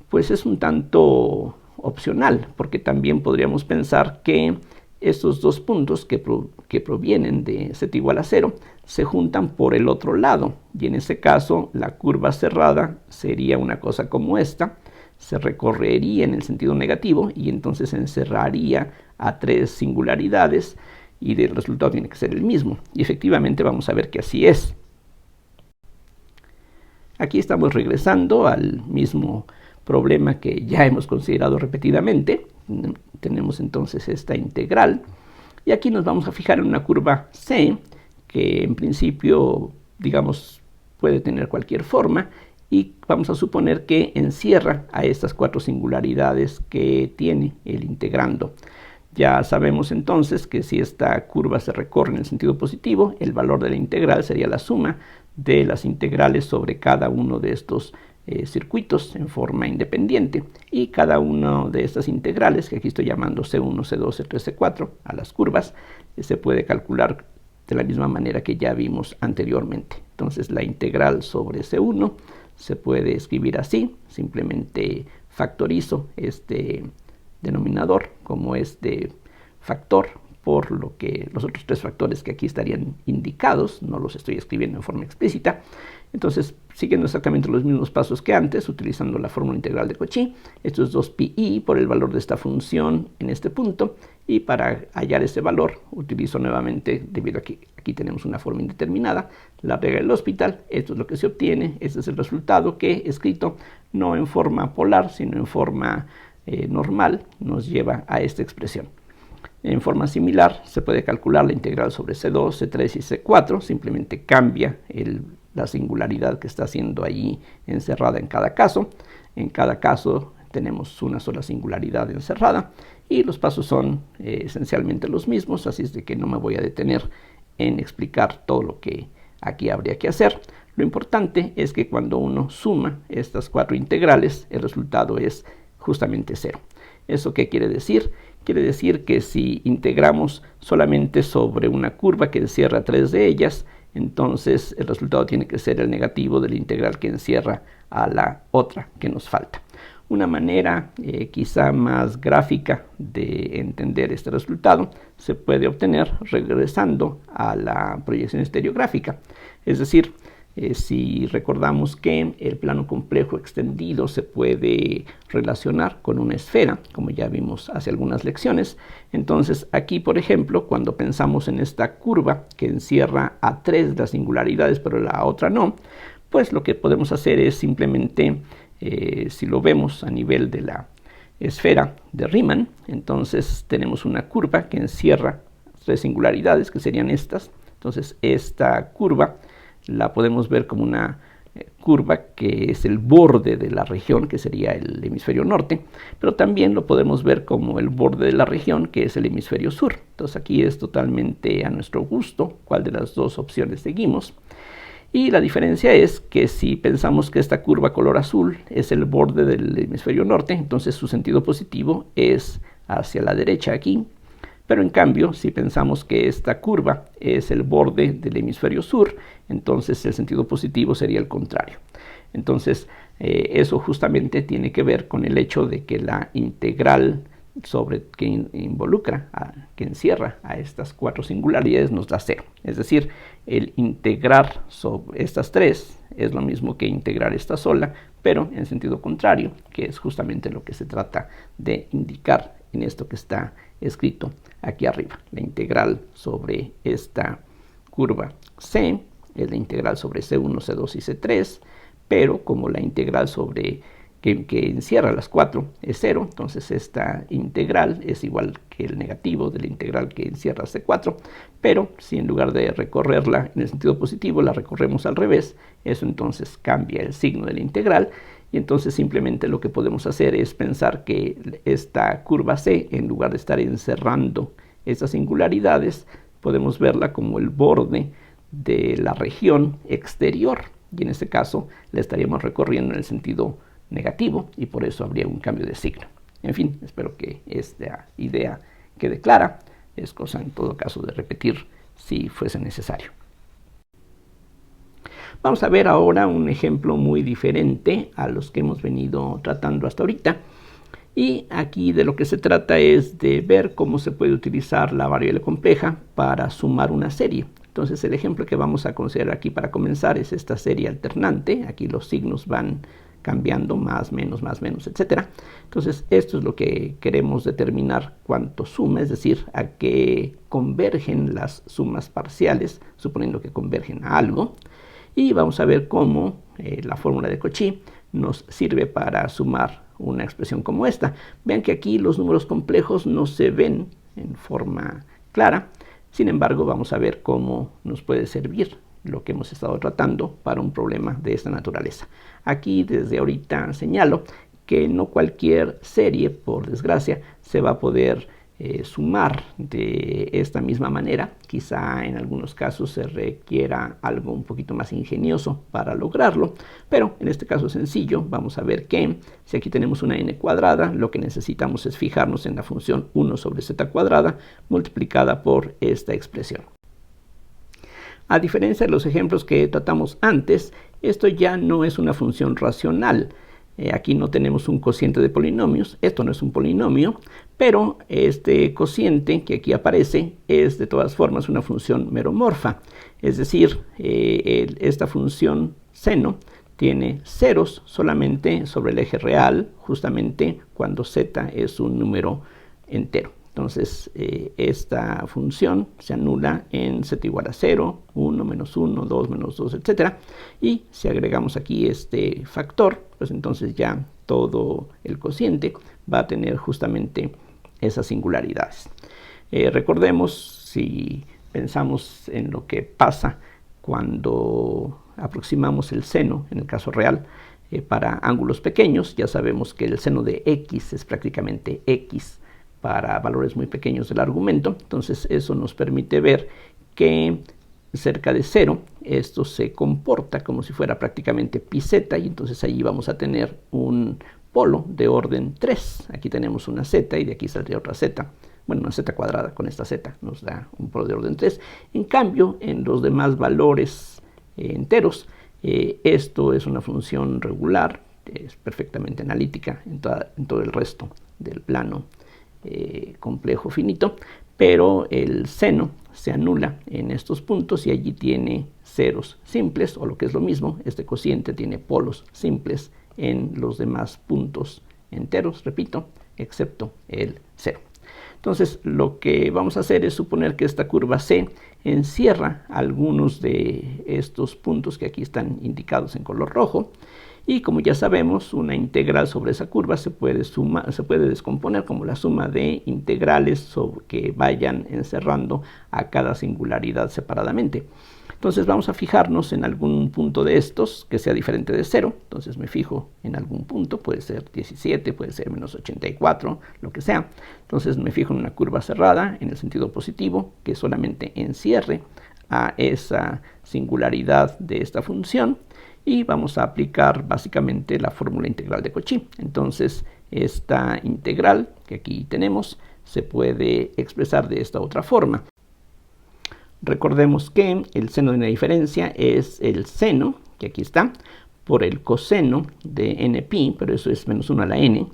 pues es un tanto opcional, porque también podríamos pensar que estos dos puntos que provienen de z igual a 0 se juntan por el otro lado, y en ese caso la curva cerrada sería una cosa como esta, se recorrería en el sentido negativo y entonces encerraría a 3 singularidades y el resultado tiene que ser el mismo, y efectivamente vamos a ver que así es. Aquí estamos regresando al mismo problema que ya hemos considerado repetidamente. Tenemos entonces esta integral y aquí nos vamos a fijar en una curva c que en principio, digamos, puede tener cualquier forma, y vamos a suponer que encierra a estas 4 singularidades que tiene el integrando. Ya sabemos entonces que si esta curva se recorre en el sentido positivo, el valor de la integral sería la suma de las integrales sobre cada uno de estos circuitos en forma independiente, y cada una de estas integrales, que aquí estoy llamando C1, C2, C3, C4 a las curvas, se puede calcular de la misma manera que ya vimos anteriormente. Entonces la integral sobre C1 se puede escribir así, simplemente factorizo este denominador como este factor por lo que los otros 3 factores que aquí estarían indicados, no los estoy escribiendo en forma explícita. Entonces, siguiendo exactamente los mismos pasos que antes, utilizando la fórmula integral de Cauchy, esto es 2pi por el valor de esta función en este punto, y para hallar ese valor utilizo nuevamente, debido a que aquí tenemos una forma indeterminada, la regla del Hospital. Esto es lo que se obtiene, este es el resultado que, escrito no en forma polar, sino en forma normal, nos lleva a esta expresión. En forma similar se puede calcular la integral sobre C2, C3 y C4, simplemente cambia la singularidad que está siendo ahí encerrada en cada caso. En cada caso tenemos una sola singularidad encerrada y los pasos son esencialmente los mismos, así es de que no me voy a detener en explicar todo lo que aquí habría que hacer. Lo importante es que cuando uno suma estas 4 integrales, el resultado es justamente 0. ¿Eso qué quiere decir? Quiere decir que si integramos solamente sobre una curva que encierra 3 de ellas, entonces el resultado tiene que ser el negativo de la integral que encierra a la otra que nos falta. Una manera quizá más gráfica de entender este resultado se puede obtener regresando a la proyección estereográfica. Es decir, si recordamos que el plano complejo extendido se puede relacionar con una esfera, como ya vimos hace algunas lecciones, entonces aquí, por ejemplo, cuando pensamos en esta curva que encierra a 3 de las singularidades, pero la otra no, pues lo que podemos hacer es simplemente, si lo vemos a nivel de la esfera de Riemann, entonces tenemos una curva que encierra 3 singularidades, que serían estas. Entonces esta curva la podemos ver como una curva que es el borde de la región, que sería el hemisferio norte, pero también lo podemos ver como el borde de la región, que es el hemisferio sur. Entonces aquí es totalmente a nuestro gusto cuál de las dos opciones seguimos. Y la diferencia es que si pensamos que esta curva color azul es el borde del hemisferio norte, entonces su sentido positivo es hacia la derecha aquí. Pero en cambio, si pensamos que esta curva es el borde del hemisferio sur, entonces el sentido positivo sería el contrario. Entonces, Eso justamente tiene que ver con el hecho de que la integral sobre que involucra, que encierra a estas cuatro singularidades nos da 0. Es decir, el integrar sobre estas tres es lo mismo que integrar esta sola, pero en sentido contrario, que es justamente lo que se trata de indicar en esto que está escrito aquí arriba. La integral sobre esta curva C es la integral sobre C1, C2 y C3, pero como la integral sobre que encierra las 4 es 0, entonces esta integral es igual que el negativo de la integral que encierra C4, pero si en lugar de recorrerla en el sentido positivo la recorremos al revés, eso entonces cambia el signo de la integral, y entonces simplemente lo que podemos hacer es pensar que esta curva C, en lugar de estar encerrando estas singularidades, podemos verla como el borde de la región exterior, y en este caso la estaríamos recorriendo en el sentido negativo, y por eso habría un cambio de signo. En fin, espero que esta idea quede clara. Es cosa en todo caso de repetir si fuese necesario. Vamos a ver ahora un ejemplo muy diferente a los que hemos venido tratando hasta ahorita. Y aquí de lo que se trata es de ver cómo se puede utilizar la variable compleja para sumar una serie. Entonces el ejemplo que vamos a considerar aquí para comenzar es esta serie alternante. Aquí los signos van cambiando, más, menos, etc. Entonces esto es lo que queremos determinar cuánto suma, es decir, a qué convergen las sumas parciales, suponiendo que convergen a algo. Y vamos a ver cómo la fórmula de Cauchy nos sirve para sumar una expresión como esta. Vean que aquí los números complejos no se ven en forma clara. Sin embargo, vamos a ver cómo nos puede servir lo que hemos estado tratando para un problema de esta naturaleza. Aquí desde ahorita señalo que no cualquier serie, por desgracia, se va a poder sumar de esta misma manera. Quizá en algunos casos se requiera algo un poquito más ingenioso para lograrlo, pero en este caso sencillo vamos a ver que si aquí tenemos una n cuadrada, lo que necesitamos es fijarnos en la función 1 sobre z cuadrada multiplicada por esta expresión. A diferencia de los ejemplos que tratamos antes, esto ya no es una función racional. Aquí no tenemos un cociente de polinomios, esto no es un polinomio, pero este cociente que aquí aparece es de todas formas una función meromorfa. Es decir, esta función seno tiene ceros solamente sobre el eje real, justamente cuando z es un número entero. Entonces, esta función se anula en z igual a 0, 1, menos 1, 2, menos 2, etc. Y si agregamos aquí este factor, pues entonces ya todo el cociente va a tener justamente esas singularidades. Recordemos, si pensamos en lo que pasa cuando aproximamos el seno, en el caso real, para ángulos pequeños, ya sabemos que el seno de x es prácticamente x para valores muy pequeños del argumento. Entonces eso nos permite ver que cerca de 0 esto se comporta como si fuera prácticamente pi z, y entonces allí vamos a tener un polo de orden 3. Aquí tenemos una z y de aquí saldría otra z. Bueno, una z cuadrada con esta z nos da un polo de orden 3. En cambio, en los demás valores enteros, esto es una función regular, es perfectamente analítica en todo el resto del plano complejo finito, pero el seno se anula en estos puntos y allí tiene ceros simples, o lo que es lo mismo, este cociente tiene polos simples en los demás puntos enteros, repito, excepto el 0. Entonces lo que vamos a hacer es suponer que esta curva C encierra algunos de estos puntos que aquí están indicados en color rojo. Y como ya sabemos, una integral sobre esa curva se puede descomponer como la suma de integrales que vayan encerrando a cada singularidad separadamente. Entonces vamos a fijarnos en algún punto de estos que sea diferente de 0. Entonces me fijo en algún punto, puede ser 17, puede ser menos 84, lo que sea. Entonces me fijo en una curva cerrada en el sentido positivo que solamente encierre a esa singularidad de esta función. Y vamos a aplicar básicamente la fórmula integral de Cauchy. Entonces, esta integral que aquí tenemos se puede expresar de esta otra forma. Recordemos que el seno de una diferencia es el seno, que aquí está, por el coseno de npi, pero eso es menos 1 a la n.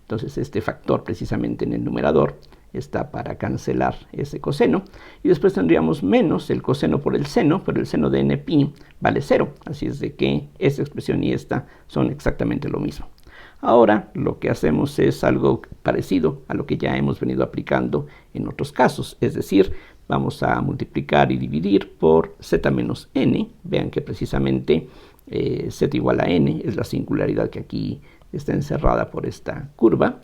Entonces este factor precisamente en el numerador está para cancelar ese coseno. Y después tendríamos menos el coseno por el seno, pero el seno de npi vale 0. Así es de que esta expresión y esta son exactamente lo mismo. Ahora lo que hacemos es algo parecido a lo que ya hemos venido aplicando en otros casos. Es decir, vamos a multiplicar y dividir por z menos n. Vean que precisamente z igual a n es la singularidad que aquí está encerrada por esta curva.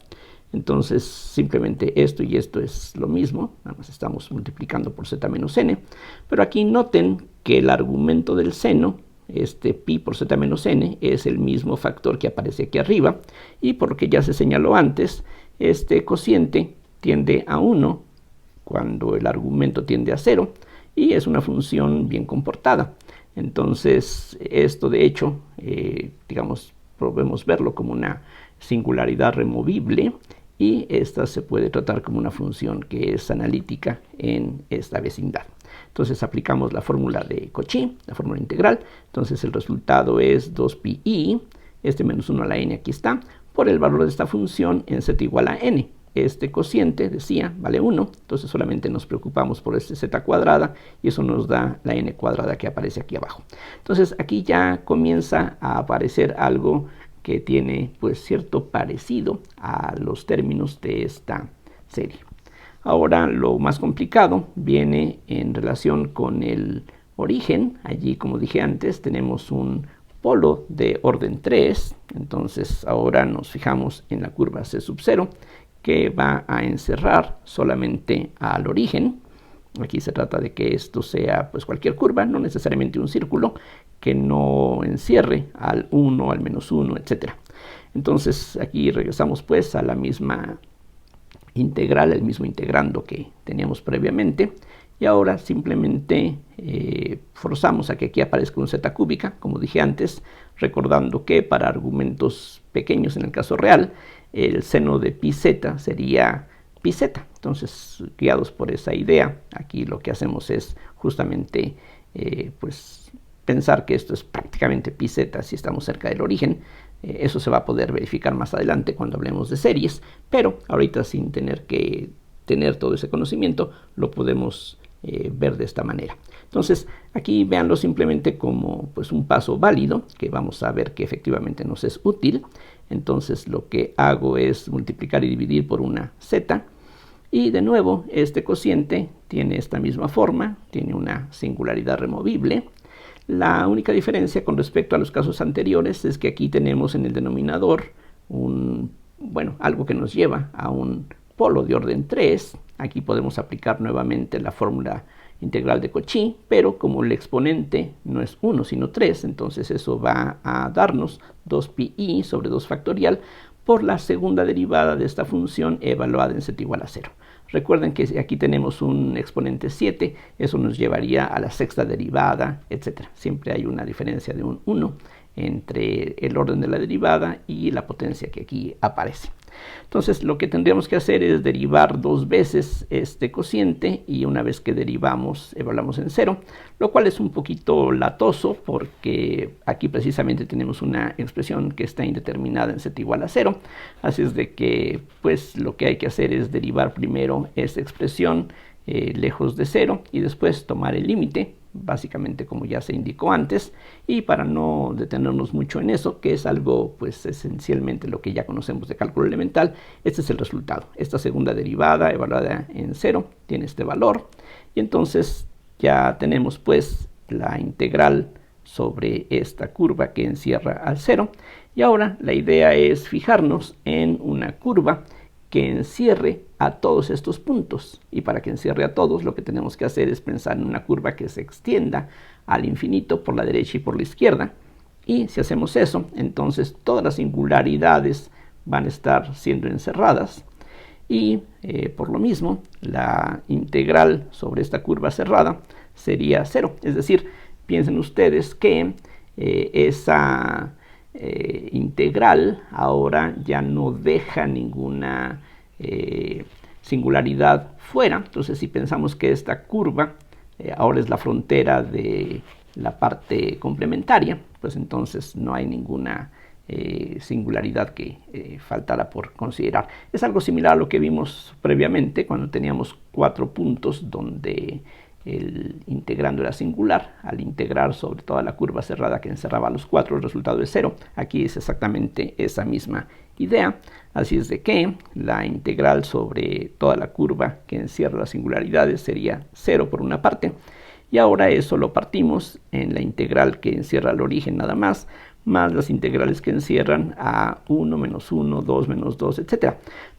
Entonces simplemente esto y esto es lo mismo, nada más estamos multiplicando por z menos n. Pero aquí noten que el argumento del seno, este pi por z menos n, es el mismo factor que aparece aquí arriba. Y por lo que ya se señaló antes, este cociente tiende a 1 cuando el argumento tiende a 0 y es una función bien comportada. Entonces esto de hecho, digamos, podemos verlo como una singularidad removible y esta se puede tratar como una función que es analítica en esta vecindad. Entonces aplicamos la fórmula de Cauchy, la fórmula integral. Entonces el resultado es 2pi, este menos 1 a la n aquí está, por el valor de esta función en z igual a n. Este cociente, decía, vale 1, entonces solamente nos preocupamos por este z cuadrada y eso nos da la n cuadrada que aparece aquí abajo. Entonces aquí ya comienza a aparecer algo que tiene pues cierto parecido a los términos de esta serie. Ahora lo más complicado viene en relación con el origen. Allí, como dije antes, tenemos un polo de orden 3, entonces ahora nos fijamos en la curva c sub 0, que va a encerrar solamente al origen. Aquí se trata de que esto sea pues cualquier curva, no necesariamente un círculo, que no encierre al 1, al menos 1, etc. Entonces aquí regresamos pues a la misma integral, el mismo integrando que teníamos previamente. Y ahora simplemente forzamos a que aquí aparezca un z cúbica, como dije antes, recordando que para argumentos pequeños en el caso real, el seno de pi z sería pi z. Entonces, guiados por esa idea, aquí lo que hacemos es justamente pues pensar que esto es prácticamente pi z si estamos cerca del origen. Eso se va a poder verificar más adelante cuando hablemos de series, pero ahorita sin tener que tener todo ese conocimiento, lo podemos ver de esta manera. Entonces, aquí véanlo simplemente como pues, un paso válido, que vamos a ver que efectivamente nos es útil. Entonces, lo que hago es multiplicar y dividir por una z. Y de nuevo, este cociente tiene esta misma forma, tiene una singularidad removible. La única diferencia con respecto a los casos anteriores es que aquí tenemos en el denominador algo que nos lleva a un polo de orden 3. Aquí podemos aplicar nuevamente la fórmula integral de Cauchy, pero como el exponente no es 1 sino 3, entonces eso va a darnos 2pi sobre 2 factorial por la segunda derivada de esta función evaluada en z igual a 0. Recuerden que aquí tenemos un exponente 7, eso nos llevaría a la sexta derivada, etc. Siempre hay una diferencia de un 1 entre el orden de la derivada y la potencia que aquí aparece. Entonces lo que tendríamos que hacer es derivar 2 veces este cociente y una vez que derivamos evaluamos en 0, lo cual es un poquito latoso porque aquí precisamente tenemos una expresión que está indeterminada en z igual a 0, así es de que pues lo que hay que hacer es derivar primero esta expresión lejos de 0 y después tomar el límite, básicamente como ya se indicó antes, y para no detenernos mucho en eso, que es algo pues esencialmente lo que ya conocemos de cálculo elemental, este es el resultado. Esta segunda derivada evaluada en 0 tiene este valor y entonces ya tenemos pues la integral sobre esta curva que encierra al 0 y ahora la idea es fijarnos en una curva que encierre a todos estos puntos. Y para que encierre a todos, lo que tenemos que hacer es pensar en una curva que se extienda al infinito por la derecha y por la izquierda. Y si hacemos eso, entonces todas las singularidades van a estar siendo encerradas. Y por lo mismo, la integral sobre esta curva cerrada sería 0. Es decir, piensen ustedes que esa integral ahora ya no deja ninguna singularidad fuera. Entonces si pensamos que esta curva ahora es la frontera de la parte complementaria, pues entonces no hay ninguna singularidad que faltara por considerar. Es algo similar a lo que vimos previamente cuando teníamos 4 puntos donde el integrando era singular. Al integrar sobre toda la curva cerrada que encerraba los 4, el resultado es 0. Aquí es exactamente esa misma idea. Así es de que la integral sobre toda la curva que encierra las singularidades sería 0 por una parte. Y ahora eso lo partimos en la integral que encierra el origen nada más las integrales que encierran a 1, menos 1, 2, menos 2, etc.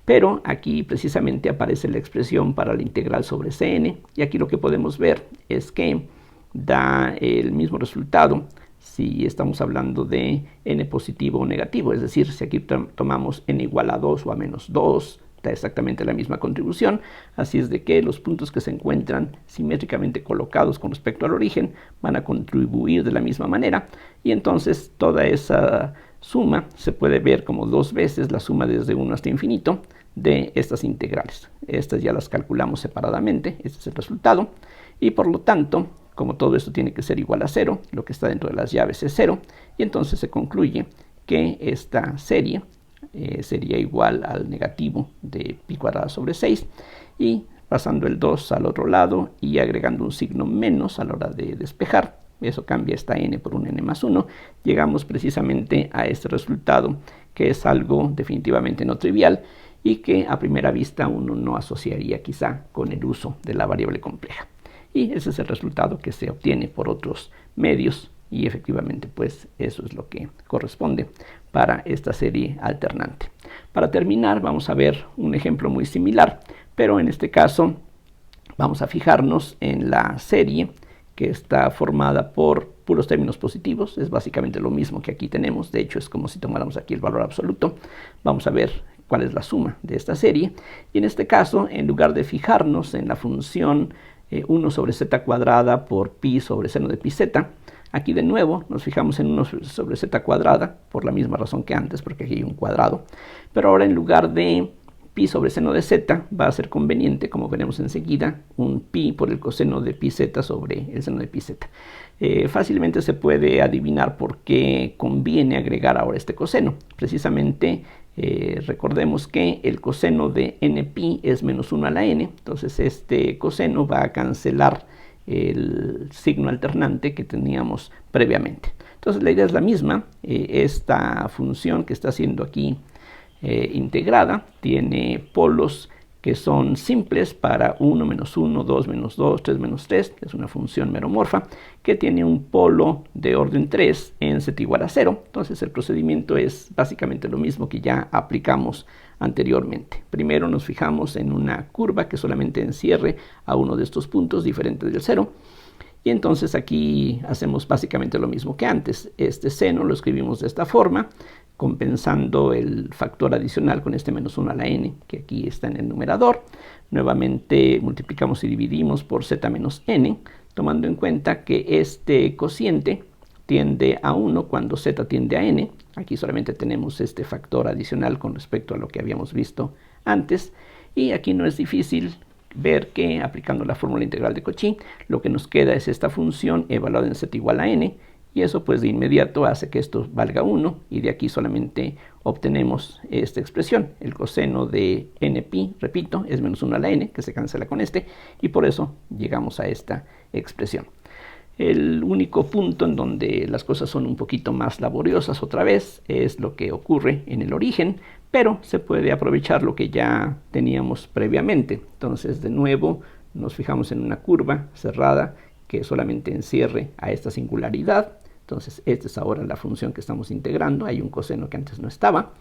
Pero aquí precisamente aparece la expresión para la integral sobre Cn, y aquí lo que podemos ver es que da el mismo resultado si estamos hablando de n positivo o negativo, es decir, si aquí tomamos n igual a 2 o a menos 2, da exactamente la misma contribución. Así es de que los puntos que se encuentran simétricamente colocados con respecto al origen van a contribuir de la misma manera, y entonces toda esa suma se puede ver como 2 veces la suma desde 1 hasta infinito de estas integrales. Estas ya las calculamos separadamente, este es el resultado, y por lo tanto, como todo esto tiene que ser igual a 0, lo que está dentro de las llaves es 0, y entonces se concluye que esta serie sería igual al negativo de pi cuadrada sobre 6, y pasando el 2 al otro lado y agregando un signo menos a la hora de despejar, eso cambia esta n por un n más 1, llegamos precisamente a este resultado, que es algo definitivamente no trivial y que a primera vista uno no asociaría quizá con el uso de la variable compleja. Y ese es el resultado que se obtiene por otros medios, y efectivamente pues eso es lo que corresponde para esta serie alternante. Para terminar vamos a ver un ejemplo muy similar, pero en este caso vamos a fijarnos en la serie que está formada por puros términos positivos. Es básicamente lo mismo que aquí tenemos, de hecho es como si tomáramos aquí el valor absoluto. Vamos a ver cuál es la suma de esta serie, y en este caso, en lugar de fijarnos en la función 1 sobre z cuadrada por pi sobre seno de pi z, aquí de nuevo nos fijamos en 1 sobre z cuadrada, por la misma razón que antes, porque aquí hay un cuadrado, pero ahora en lugar de pi sobre seno de z va a ser conveniente, como veremos enseguida, un pi por el coseno de pi z sobre el seno de pi z. Fácilmente se puede adivinar por qué conviene agregar ahora este coseno. Precisamente recordemos que el coseno de npi es menos 1 a la n, entonces este coseno va a cancelar el signo alternante que teníamos previamente. Entonces la idea es la misma. Esta función que está siendo aquí integrada tiene polos que son simples para 1 menos 1, 2 menos 2, 3 menos 3, es una función meromorfa que tiene un polo de orden 3 en z igual a 0. Entonces el procedimiento es básicamente lo mismo que ya aplicamos anteriormente. Primero nos fijamos en una curva que solamente encierre a uno de estos puntos diferente del 0. Y entonces aquí hacemos básicamente lo mismo que antes. Este seno lo escribimos de esta forma, compensando el factor adicional con este menos 1 a la n, que aquí está en el numerador. Nuevamente multiplicamos y dividimos por z menos n, tomando en cuenta que este cociente tiende a 1 cuando z tiende a n. Aquí solamente tenemos este factor adicional con respecto a lo que habíamos visto antes. Y aquí no es difícil ver que aplicando la fórmula integral de Cauchy, lo que nos queda es esta función evaluada en z igual a n, y eso pues de inmediato hace que esto valga 1, y de aquí solamente obtenemos esta expresión. El coseno de npi, repito, es menos 1 a la n, que se cancela con este, y por eso llegamos a esta expresión. El único punto en donde las cosas son un poquito más laboriosas otra vez es lo que ocurre en el origen, pero se puede aprovechar lo que ya teníamos previamente. Entonces, de nuevo, nos fijamos en una curva cerrada que solamente encierre a esta singularidad. Entonces, esta es ahora la función que estamos integrando. Hay un coseno que antes no estaba.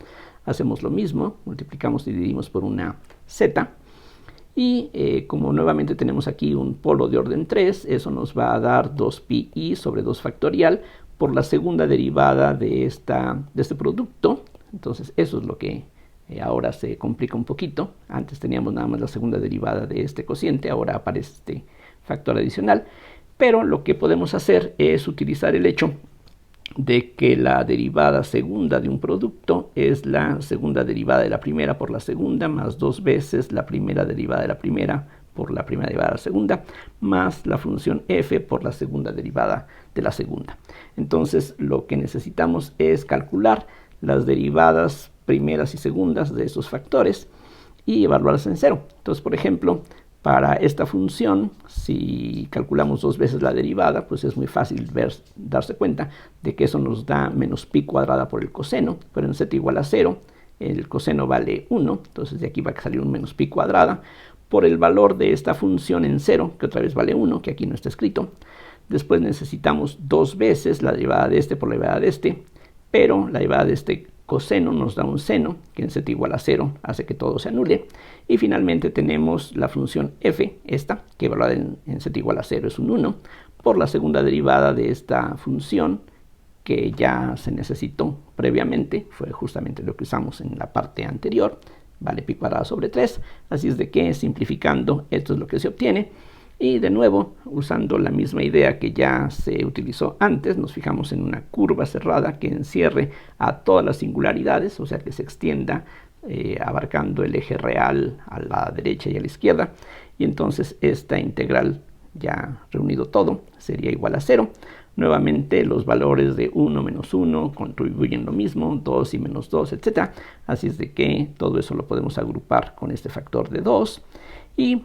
Hacemos lo mismo, multiplicamos y dividimos por una z. Y como nuevamente tenemos aquí un polo de orden 3, eso nos va a dar 2pi sobre 2 factorial por la segunda derivada de este producto. Entonces eso es lo que ahora se complica un poquito. Antes teníamos nada más la segunda derivada de este cociente, ahora aparece este factor adicional. Pero lo que podemos hacer es utilizar el hecho de que la derivada segunda de un producto es la segunda derivada de la primera por la segunda, más 2 veces la primera derivada de la primera por la primera derivada de la segunda, más la función f por la segunda derivada de la segunda. Entonces lo que necesitamos es calcular las derivadas primeras y segundas de esos factores y evaluarlas en cero. Entonces, por ejemplo, para esta función, si calculamos 2 veces la derivada, pues es muy fácil darse cuenta de que eso nos da menos pi cuadrada por el coseno, pero en z igual a 0, el coseno vale 1, entonces de aquí va a salir un menos pi cuadrada por el valor de esta función en 0, que otra vez vale 1, que aquí no está escrito. Después necesitamos 2 veces la derivada de este por la derivada de este, pero la derivada de este coseno nos da un seno, que en z igual a 0 hace que todo se anule. Y finalmente tenemos la función f, esta, que evaluada en z igual a 0 es un 1, por la segunda derivada de esta función, que ya se necesitó previamente, fue justamente lo que usamos en la parte anterior, vale pi cuadrada sobre 3, así es de que simplificando esto es lo que se obtiene. Y de nuevo, usando la misma idea que ya se utilizó antes, nos fijamos en una curva cerrada que encierre a todas las singularidades, o sea que se extienda abarcando el eje real a la derecha y a la izquierda. Y entonces esta integral, ya reunido todo, sería igual a 0. Nuevamente los valores de 1 menos 1 contribuyen lo mismo, 2 y menos 2, etc. Así es de que todo eso lo podemos agrupar con este factor de 2 y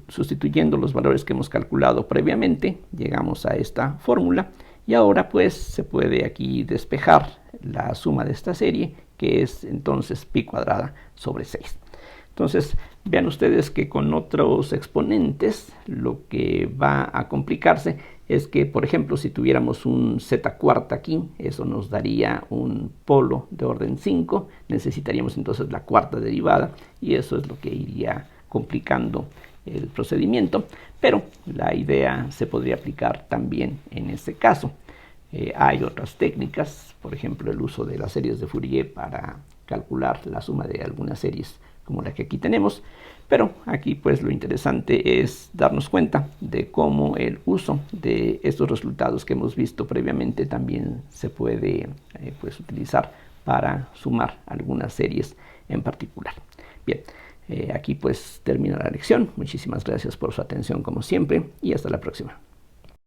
sustituyendo los valores que hemos calculado previamente, llegamos a esta fórmula y ahora pues se puede aquí despejar la suma de esta serie, que es entonces pi cuadrada sobre 6. Entonces vean ustedes que con otros exponentes lo que va a complicarse es que, por ejemplo, si tuviéramos un z cuarta aquí, eso nos daría un polo de orden 5, necesitaríamos entonces la cuarta derivada y eso es lo que iría complicando el procedimiento, pero la idea se podría aplicar también en este caso. Hay otras técnicas, por ejemplo el uso de las series de Fourier para calcular la suma de algunas series como la que aquí tenemos, pero aquí pues lo interesante es darnos cuenta de cómo el uso de estos resultados que hemos visto previamente también se puede pues utilizar para sumar algunas series en particular. Bien. Aquí pues termina la lección. Muchísimas gracias por su atención como siempre y hasta la próxima.